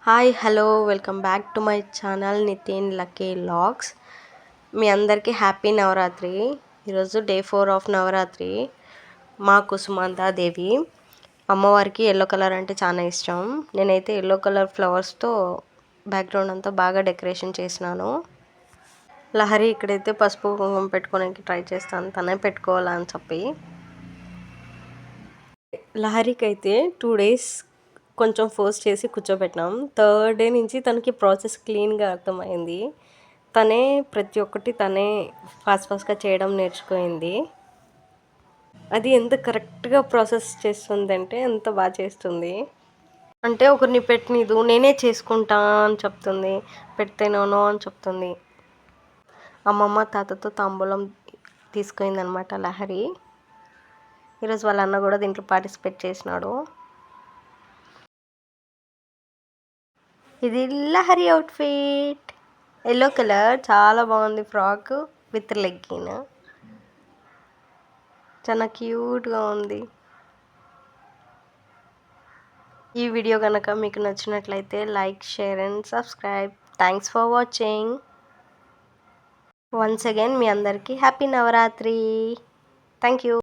Hi hello welcome back to my channel Nitin lucky logs. మీ అందరికీ happy Navratri. ఈరోజు day 4 of Navratri. మా కుసుమాంతాదేవి అమ్మవారికి ఎల్లో కలర్ అంటే చాలా ఇష్టం. నేనైతే ఎల్లో కలర్ ఫ్లవర్స్తో బ్యాక్గ్రౌండ్ అంతా బాగా డెకరేషన్ చేసినాను. లహరి ఇక్కడైతే పసుపు కుంకుమ పెట్టుకోవడానికి ట్రై చేస్తాను, తనే పెట్టుకోవాలని చెప్పి. లహరికి అయితే 2 డేస్ కొంచెం ఫోర్స్ చేసి కూర్చోబెట్టినాం. థర్డ్ డే నుంచి తనకి ప్రాసెస్ క్లీన్గా అర్థమైంది. తనే ప్రతి ఒక్కటి తనే ఫాస్ట్గా చేయడం నేర్చుకుంది. అది ఎంత కరెక్ట్గా ప్రాసెస్ చేస్తుందంటే ఎంత బాగా చేస్తుంది అంటే ఒకరిని పెట్టినదు నేనే చేసుకుంటా అని చెప్తుంది, పెడితేనో అని చెప్తుంది. అమ్మమ్మ తాతతో తాంబూలం తీసుకుందనమాట లహరి. ఈరోజు వాళ్ళ అన్న కూడా దీంట్లో పార్టిసిపేట్ చేసినాడు. ఇది లహరి అవుట్ఫిట్, ఎల్లో కలర్, చాలా బాగుంది. ఫ్రాక్ విత్ లెగ్గిన్, చాలా క్యూట్గా ఉంది. ఈ వీడియో కనుక మీకు నచ్చినట్లయితే like, share and subscribe. Thanks for watching. Once again మీ అందరికీ హ్యాపీ నవరాత్రి. Thank you.